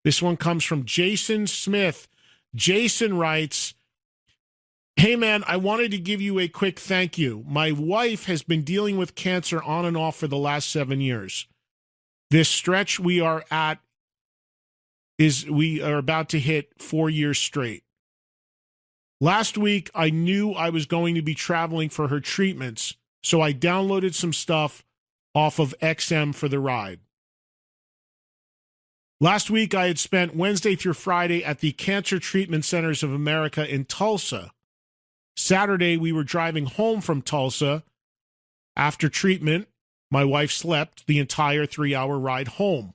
This one comes from Jason Smith. Jason writes, "Hey man, I wanted to give you a quick thank you. My wife has been dealing with cancer on and off for the last 7 years. This stretch we are at we are about to hit 4 years straight. Last week, I knew I was going to be traveling for her treatments, so I downloaded some stuff off of XM for the ride. Last week, I had spent Wednesday through Friday at the Cancer Treatment Centers of America in Tulsa. Saturday, we were driving home from Tulsa. After treatment, my wife slept the entire 3-hour ride home.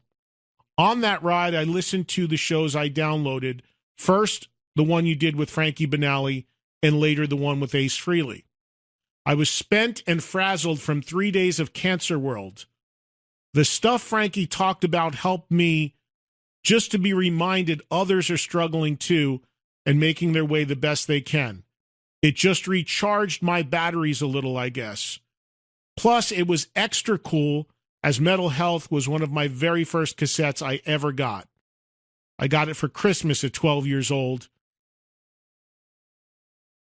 On that ride, I listened to the shows I downloaded. First, the one you did with Frankie Benally, and later the one with Ace Frehley. I was spent and frazzled from 3 days of Cancer World. The stuff Frankie talked about helped me just to be reminded others are struggling too and making their way the best they can. It just recharged my batteries a little, I guess. Plus, it was extra cool as Mental Health was one of my very first cassettes I ever got. I got it for Christmas at 12 years old.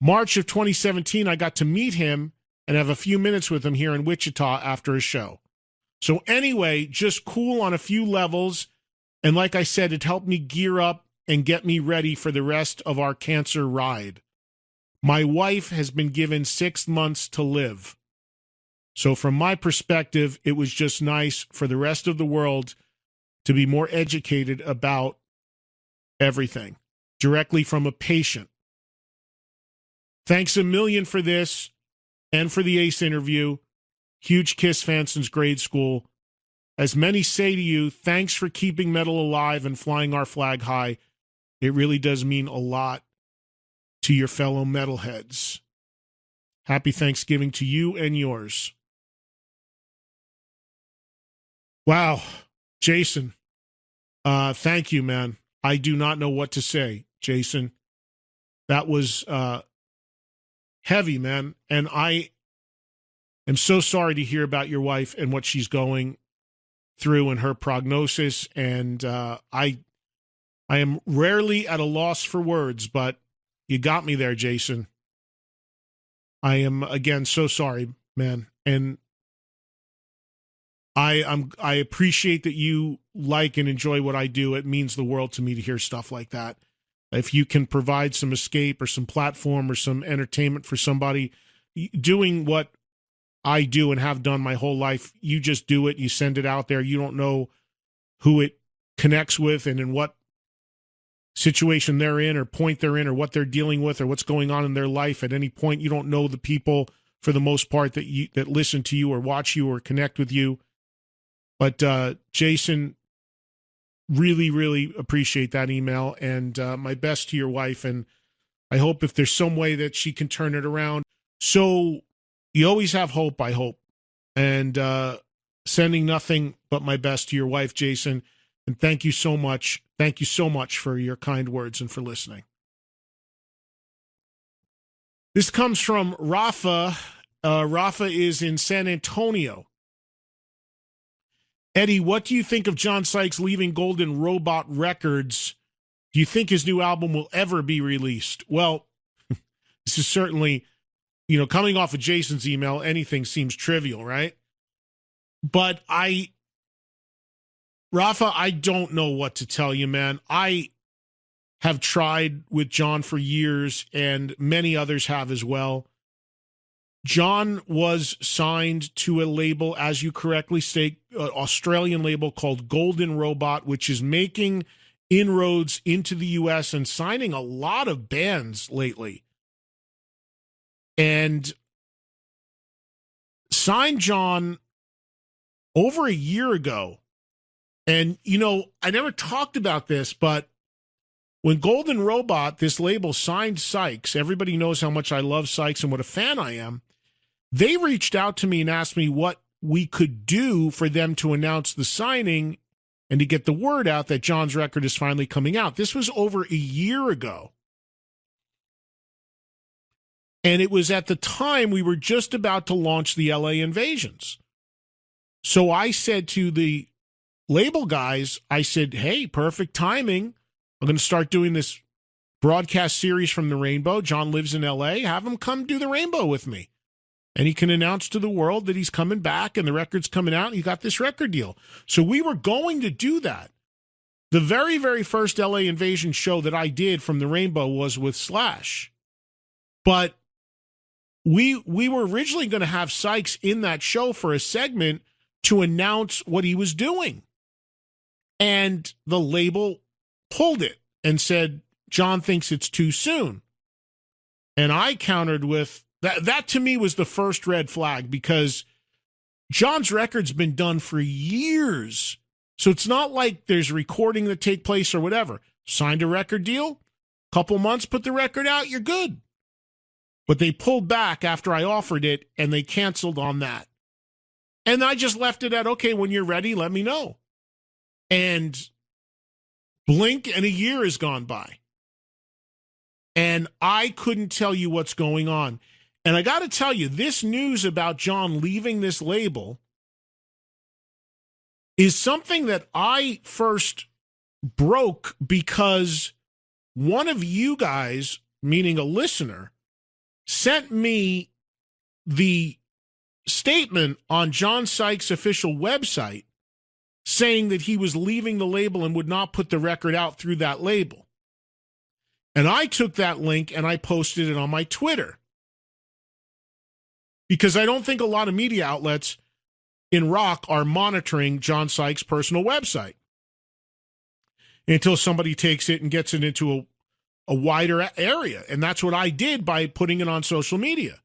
March of 2017, I got to meet him and have a few minutes with him here in Wichita after a show. So anyway, just cool on a few levels. And like I said, it helped me gear up and get me ready for the rest of our cancer ride. My wife has been given 6 months to live. So from my perspective, it was just nice for the rest of the world to be more educated about everything directly from a patient. Thanks a million for this and for the Ace interview. Huge Kiss fan since grade school. As many say to you, thanks for keeping metal alive and flying our flag high. It really does mean a lot to your fellow metalheads. Happy Thanksgiving to you and yours." Wow, Jason, thank you, man. I do not know what to say, Jason. That was heavy, man. And I am so sorry to hear about your wife and what she's going through and her prognosis. And I am rarely at a loss for words, but you got me there, Jason. I am, again, so sorry, man. And I appreciate that you like and enjoy what I do. It means the world to me to hear stuff like that. If you can provide some escape or some platform or some entertainment for somebody doing what I do and have done my whole life, you just do it. You send it out there. You don't know who it connects with and in what situation they're in or point they're in or what they're dealing with or what's going on in their life at any point. You don't know the people, for the most part, that listen to you or watch you or connect with you. But Jason, really, really appreciate that email, and my best to your wife. And I hope if there's some way that she can turn it around. So you always have hope, I hope. And sending nothing but my best to your wife, Jason. And thank you so much. Thank you so much for your kind words and for listening. This comes from Rafa. Rafa is in San Antonio. Eddie, what do you think of John Sykes leaving Golden Robot Records? Do you think his new album will ever be released? Well, this is certainly, coming off of Jason's email, anything seems trivial, right? But Rafa, I don't know what to tell you, man. I have tried with John for years, and many others have as well. John was signed to a label, as you correctly state, an Australian label called Golden Robot, which is making inroads into the U.S. and signing a lot of bands lately. And signed John over a year ago. And, I never talked about this, but when Golden Robot, this label, signed Sykes, everybody knows how much I love Sykes and what a fan I am. They reached out to me and asked me what we could do for them to announce the signing and to get the word out that John's record is finally coming out. This was over a year ago. And it was at the time we were just about to launch the LA Invasions. So I said to the label guys, I said, hey, perfect timing. I'm going to start doing this broadcast series from the Rainbow. John lives in L.A. Have him come do the Rainbow with me. And he can announce to the world that he's coming back and the record's coming out and he got this record deal. So we were going to do that. The very, very first LA Invasion show that I did from the Rainbow was with Slash. But we were originally going to have Sykes in that show for a segment to announce what he was doing. And the label pulled it and said, John thinks it's too soon. And I countered with, that to me was the first red flag, because John's record's been done for years. So it's not like there's recording that take place or whatever. Signed a record deal, couple months, put the record out, you're good. But they pulled back after I offered it, and they canceled on that. And I just left it at, okay, when you're ready, let me know. And blink and a year has gone by. And I couldn't tell you what's going on. And I got to tell you, this news about John leaving this label is something that I first broke because one of you guys, meaning a listener, sent me the statement on John Sykes' official website saying that he was leaving the label and would not put the record out through that label. And I took that link and I posted it on my Twitter, because I don't think a lot of media outlets in rock are monitoring John Sykes' personal website until somebody takes it and gets it into a wider area. And that's what I did by putting it on social media.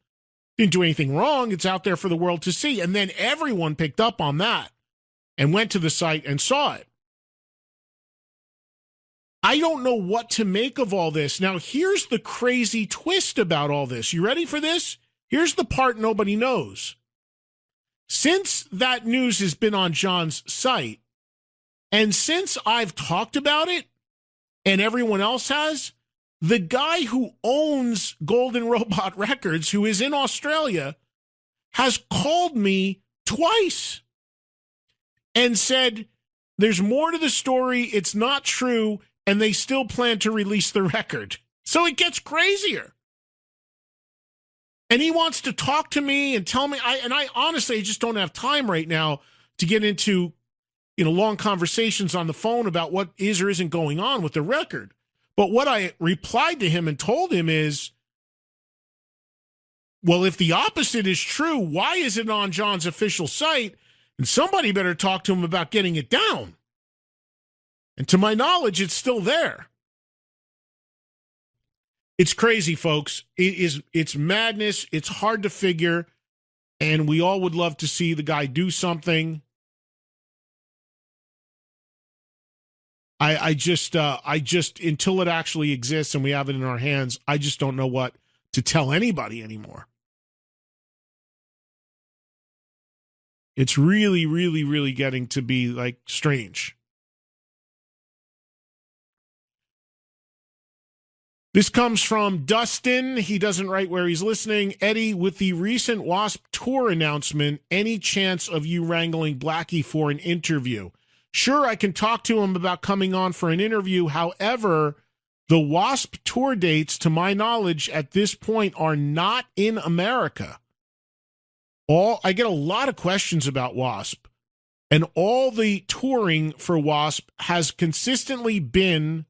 Didn't do anything wrong. It's out there for the world to see. And then everyone picked up on that and went to the site and saw it. I don't know what to make of all this. Now, here's the crazy twist about all this. You ready for this? Here's the part nobody knows. Since that news has been on John's site, and since I've talked about it, and everyone else has, the guy who owns Golden Robot Records, who is in Australia, has called me twice and said, there's more to the story, it's not true, and they still plan to release the record. So it gets crazier. And he wants to talk to me and tell me, I honestly just don't have time right now to get into, long conversations on the phone about what is or isn't going on with the record. But what I replied to him and told him is, well, if the opposite is true, why is it on John's official site? And somebody better talk to him about getting it down. And to my knowledge, it's still there. It's crazy, folks. It's madness. It's hard to figure. And we all would love to see the guy do something. I just, until it actually exists and we have it in our hands, I just don't know what to tell anybody anymore. It's really, really, really getting to be like strange. This comes from Dustin. He doesn't write where he's listening. Eddie, with the recent WASP tour announcement, any chance of you wrangling Blackie for an interview? Sure, I can talk to him about coming on for an interview. However, the WASP tour dates, to my knowledge, at this point are not in America. I get a lot of questions about WASP, and all the touring for WASP has consistently been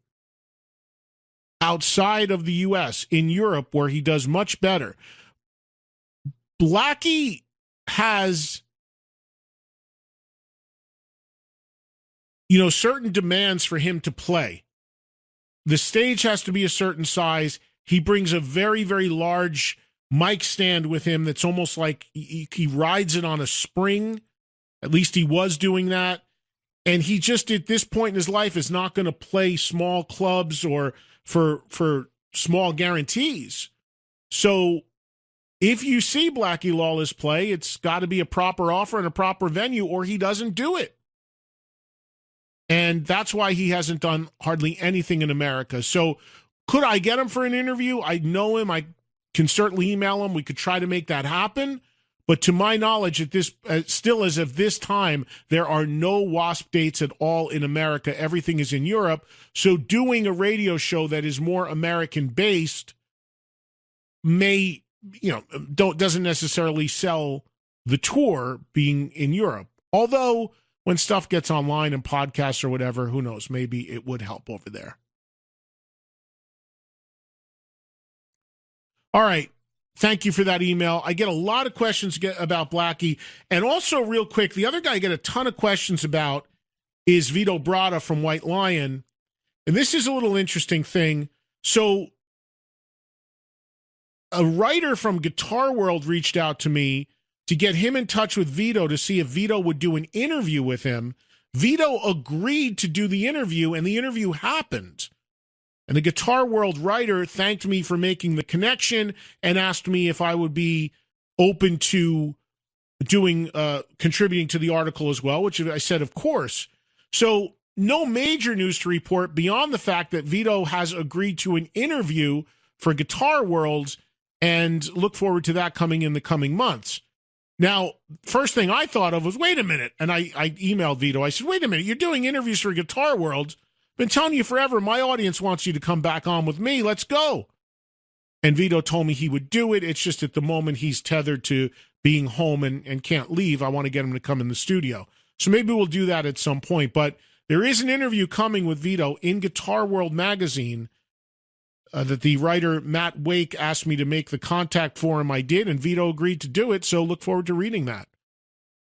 outside of the U.S., in Europe, where he does much better. Blackie has, certain demands for him to play. The stage has to be a certain size. He brings a very, very large mic stand with him that's almost like he rides it on a spring. At least he was doing that. And he just, at this point in his life, is not going to play small clubs or for small guarantees. So if you see Blackie Lawless play, it's got to be a proper offer and a proper venue, or he doesn't do it. And that's why he hasn't done hardly anything in America. So could I get him for an interview? I know him. I can certainly email him. We could try to make that happen. But to my knowledge, at this still as of this time, there are no WASP dates at all in America. Everything is in Europe. So doing a radio show that is more American-based doesn't necessarily sell the tour being in Europe. Although when stuff gets online and podcasts or whatever, who knows, maybe it would help over there. All right. Thank you for that email. I get a lot of questions about Blackie. And also, real quick, the other guy I get a ton of questions about is Vito Bratta from White Lion. And this is a little interesting thing. So a writer from Guitar World reached out to me to get him in touch with Vito to see if Vito would do an interview with him. Vito agreed to do the interview, and the interview happened. And the Guitar World writer thanked me for making the connection and asked me if I would be open to doing contributing to the article as well, which I said, of course. So no major news to report beyond the fact that Vito has agreed to an interview for Guitar World, and look forward to that coming in the coming months. Now, first thing I thought of was, wait a minute. And I emailed Vito. I said, wait a minute, you're doing interviews for Guitar World. Been telling you forever, my audience wants you to come back on with me. Let's go. And Vito told me he would do it. It's just at the moment he's tethered to being home and can't leave. I want to get him to come in the studio. So maybe we'll do that at some point. But there is an interview coming with Vito in Guitar World magazine that the writer Matt Wake asked me to make the contact for him. I did, and Vito agreed to do it. So look forward to reading that.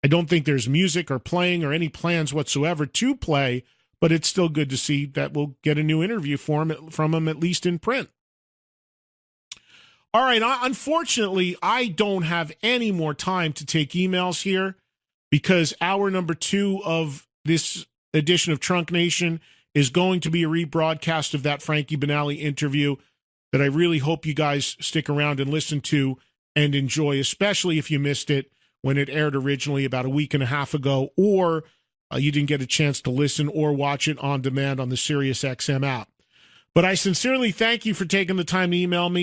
I don't think there's music or playing or any plans whatsoever to play, but it's still good to see that we'll get a new interview from him, at least in print. All right, unfortunately, I don't have any more time to take emails here because hour number 2 of this edition of Trunk Nation is going to be a rebroadcast of that Frankie Benali interview that I really hope you guys stick around and listen to and enjoy, especially if you missed it when it aired originally about a week and a half ago, or you didn't get a chance to listen or watch it on demand on the SiriusXM app. But I sincerely thank you for taking the time to email me.